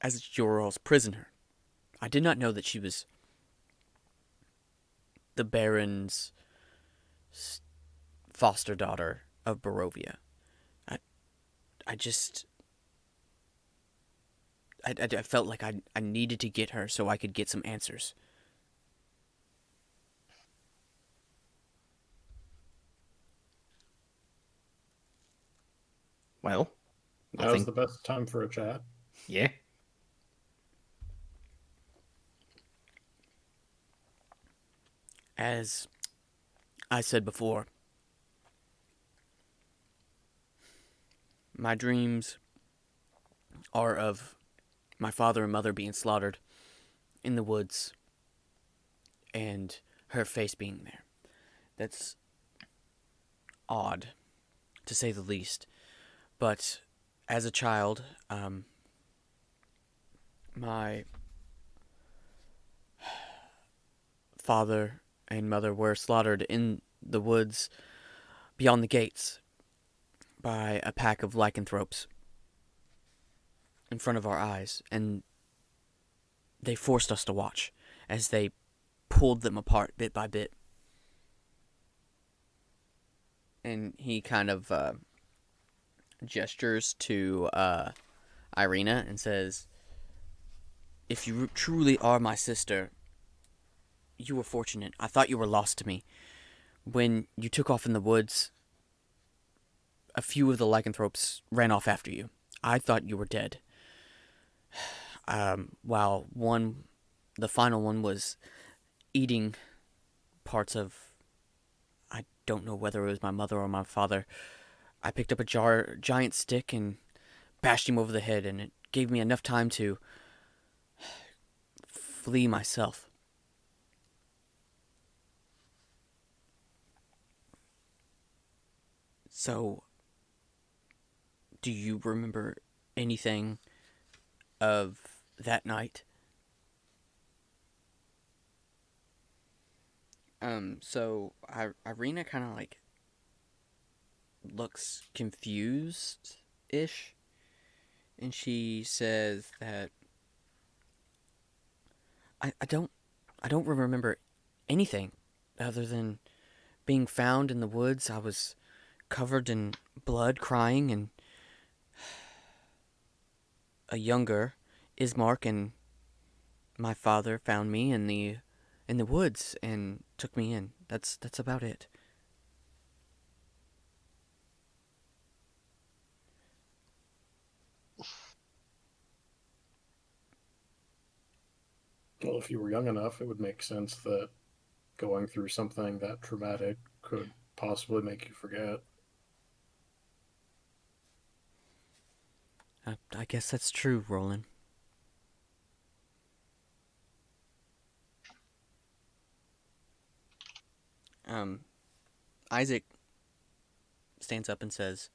as Joral's prisoner. I did not know that she was the Baron's foster daughter of Barovia. I felt like I needed to get her so I could get some answers. Well, Now's the best time for a chat. Yeah. As I said before, my dreams are of my father and mother being slaughtered in the woods and her face being there. That's odd, to say the least. But as a child, my father and mother were slaughtered in the woods beyond the gates by a pack of lycanthropes in front of our eyes, and they forced us to watch as they pulled them apart bit by bit. And he kind of gestures to Irina and says, "If you truly are my sister, you were fortunate. I thought you were lost to me. When you took off in the woods, a few of the lycanthropes ran off after you. I thought you were dead. While the final one was eating parts of, I don't know whether it was my mother or my father. I picked up a giant stick and bashed him over the head, and it gave me enough time to flee myself." So, do you remember anything of that night? So Irina kind of like looks confused ish, and she says that I don't remember anything other than being found in the woods. I was covered in blood, crying, and a younger Ismark and my father found me in the woods and took me in. That's about it. Well, if you were young enough, it would make sense that going through something that traumatic could possibly make you forget. I guess that's true, Roland. Um, Isaac stands up and says,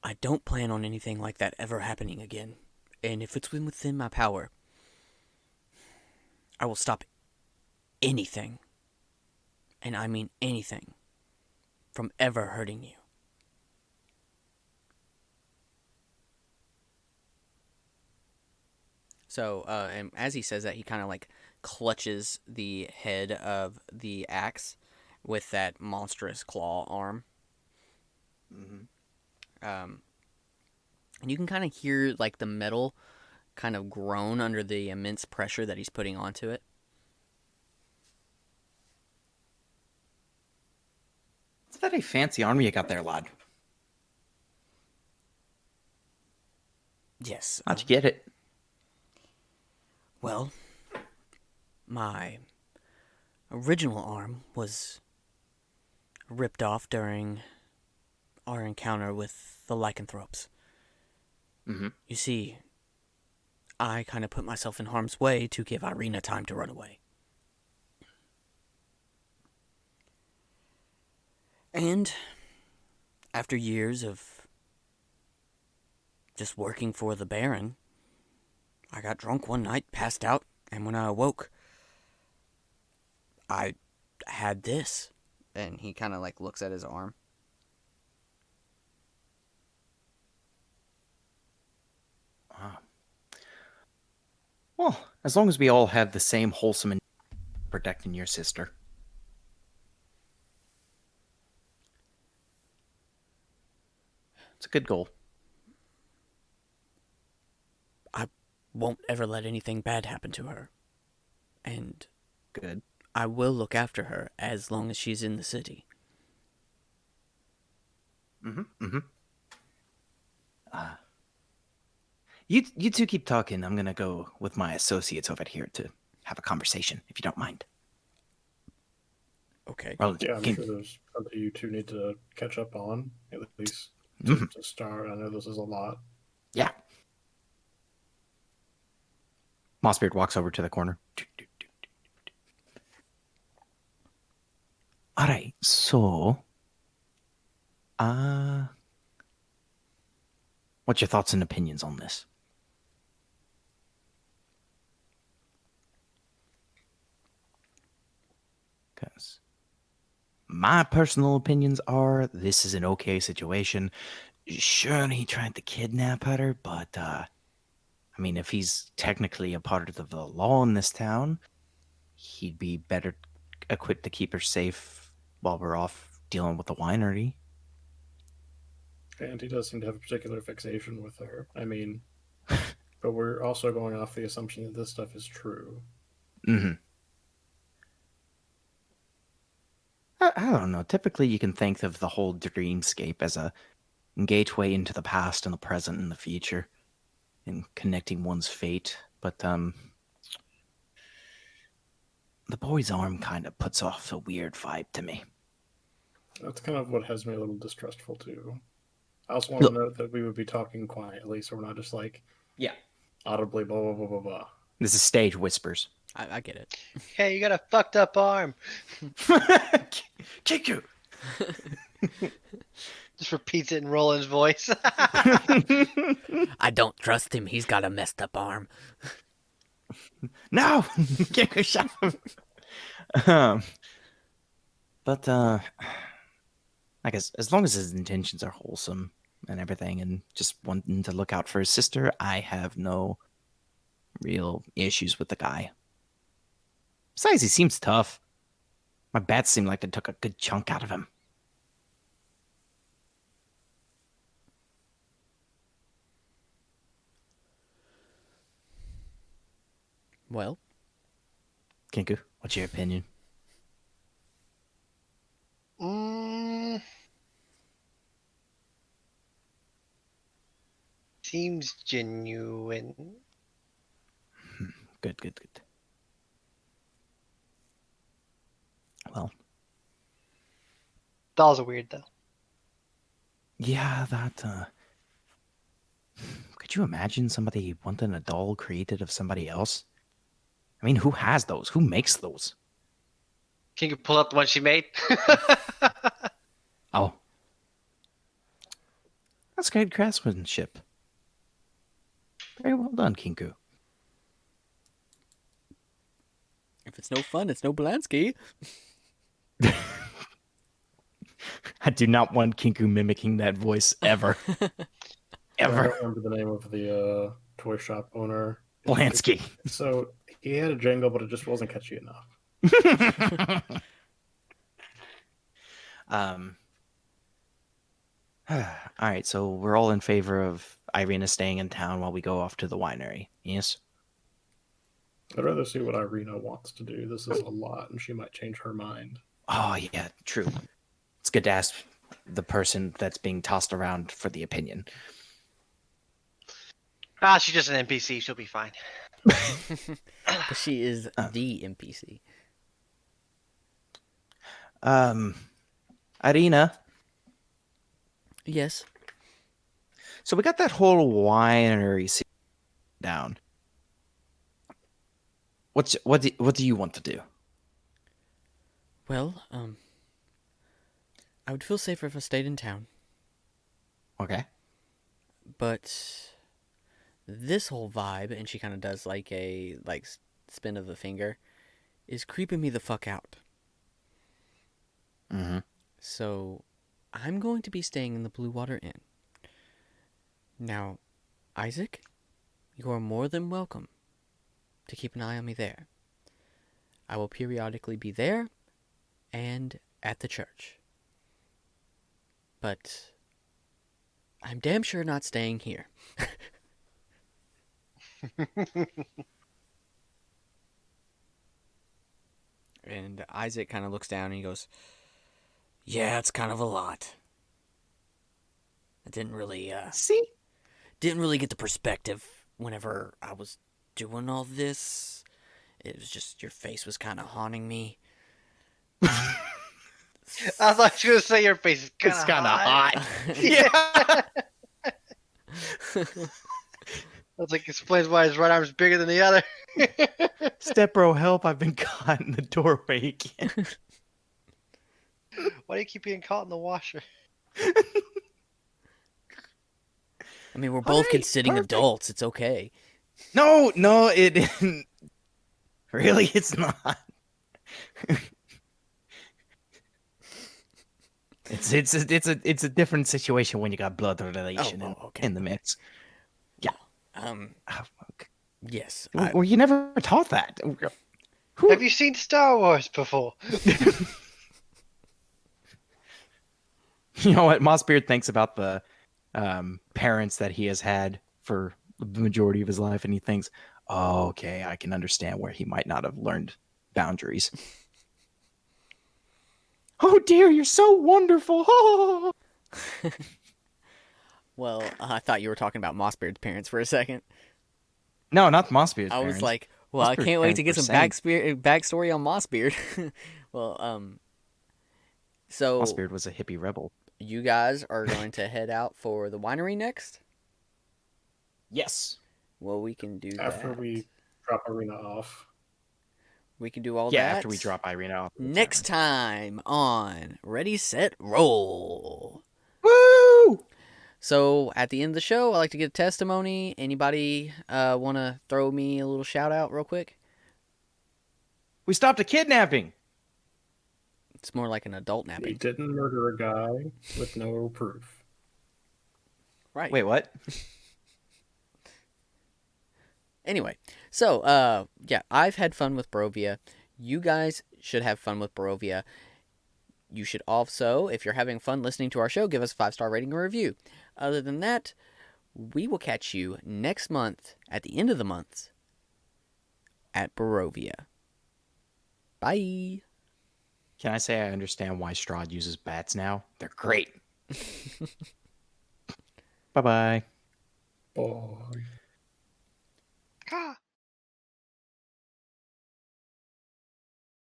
"I don't plan on anything like that ever happening again. And if it's within my power, I will stop anything, and I mean anything, from ever hurting you." So, and as he says that, he kind of like clutches the head of the axe with that monstrous claw arm. Um, and you can kind of hear like the metal kind of groan under the immense pressure that he's putting onto it. It's a very fancy arm you got there, lad. Yes. How'd you get it? Well, my original arm was ripped off during our encounter with the lycanthropes. Mm-hmm. You see, I kind of put myself in harm's way to give Irina time to run away. And after years of just working for the Baron, I got drunk one night, passed out, and when I awoke, I had this. And he kind of like looks at his arm. Wow. Well, as long as we all have the same wholesome and protecting your sister. It's a good goal. I won't ever let anything bad happen to her. And Good. I will look after her as long as she's in the city. Mm-hmm. Mm-hmm. You two keep talking. I'm gonna go with my associates over here to have a conversation, if you don't mind. Okay. Well, Yeah, I'm sure there's something you two need to catch up on, at least Mhm. to start. I know this is a lot. Yeah. Mossbeard walks over to the corner. All right, so, what's your thoughts and opinions on this? Because my personal opinions are this is an okay situation. Sure, he tried to kidnap her, but I mean, if he's technically a part of the law in this town, he'd be better equipped to keep her safe while we're off dealing with the winery. And he does seem to have a particular fixation with her. I mean, but we're also going off the assumption that this stuff is true. Mm-hmm. I don't know. Typically, you can think of the whole dreamscape as a gateway into the past and the present and the future, and connecting one's fate. But the boy's arm kind of puts off a weird vibe to me. That's kind of what has me a little distrustful too. I also want to note that we would be talking quietly, so we're not just like audibly blah blah blah blah blah. This is stage whispers. I get it. Hey, you got a fucked up arm. Kick you. Just repeats it in Roland's voice. I don't trust him. He's got a messed up arm. No, kick a shot. But I guess as long as his intentions are wholesome and everything, and just wanting to look out for his sister, I have no real issues with the guy. Besides, he seems tough. My bats seem like they took a good chunk out of him. Well, Kinku, what's your opinion? Seems genuine. Good. Well, Dolls are weird though. yeah, that, could you imagine somebody wanting a doll created of somebody else? I mean, who has those? Who makes those? Can you pull up the one she made? Oh. That's great craftsmanship. Very well done, Kinku. if it's no fun, it's no Belansky. I do not want Kinku mimicking that voice ever. I Ever. don't remember the name of the toy shop owner. Blansky. So he had a jingle, but it just wasn't catchy enough. All right, so we're all in favor of Irina staying in town while we go off to the winery. Yes? I'd rather see what Irina wants to do. This is a lot, and she might change her mind. Oh, yeah, true. It's good to ask the person that's being tossed around for the opinion. She's just an NPC. She'll be fine. But she is the NPC. Irina, Yes. so we got that whole winery scene down. What do you want to do? Well, I would feel safer if I stayed in town. Okay. But this whole vibe, and she kind of does like a spin of the finger, is creeping me the fuck out. Mm-hmm. So I'm going to be staying in the Blue Water Inn. Now, Isaac, you are more than welcome to keep an eye on me there. I will periodically be there and at the church. But I'm damn sure not staying here. And Isaac kind of looks down and he goes, "Yeah, it's kind of a lot. I didn't really get the perspective whenever I was doing all this. It was just your face was kind of haunting me." I thought you were going to say your face is kind It's of kind of hot. Yeah. That's like explains why his right arm's bigger than the other. Step bro, help! I've been caught in the doorway again. Why do you keep getting caught in the washer? I mean, we're both Alright, considering perfect. adults. It's okay. No, it isn't. Really, it's not. It's a different situation when you got blood relation okay. in the mix. Yeah. Yes. Well, you never taught that. Have you seen Star Wars before? You know what Mossbeard thinks about the parents that he has had for the majority of his life, and he thinks, oh, okay, I can understand where he might not have learned boundaries. Oh dear, you're so wonderful. Oh. Well, I thought you were talking about Mossbeard's parents for a second. No, not Mossbeard's I parents. was like, well, I Mossbeard's can't wait to get parents some were saints. backstory on Mossbeard. Well, so Mossbeard was a hippie rebel. you guys are going to head out for the winery next? Yes. Well, we can do After that. we drop Arena off. We can do all Yeah, that. after we drop Irina off. at the Next tavern. time on Ready, Set, Roll. Woo! So at the end of the show, I like to get a testimony. Anybody want to throw me a little shout out real quick? We stopped a kidnapping. It's more like an adult We napping. didn't murder a guy with no proof. Right. Wait, what? Anyway, so yeah, I've had fun with Barovia. You guys should have fun with Barovia. You should also, if you're having fun listening to our show, give us a 5-star rating and review. Other than that, we will catch you next month at the end of the month at Barovia. Bye. Can I say I understand why Strahd uses bats now? They're great. Bye-bye. Oh.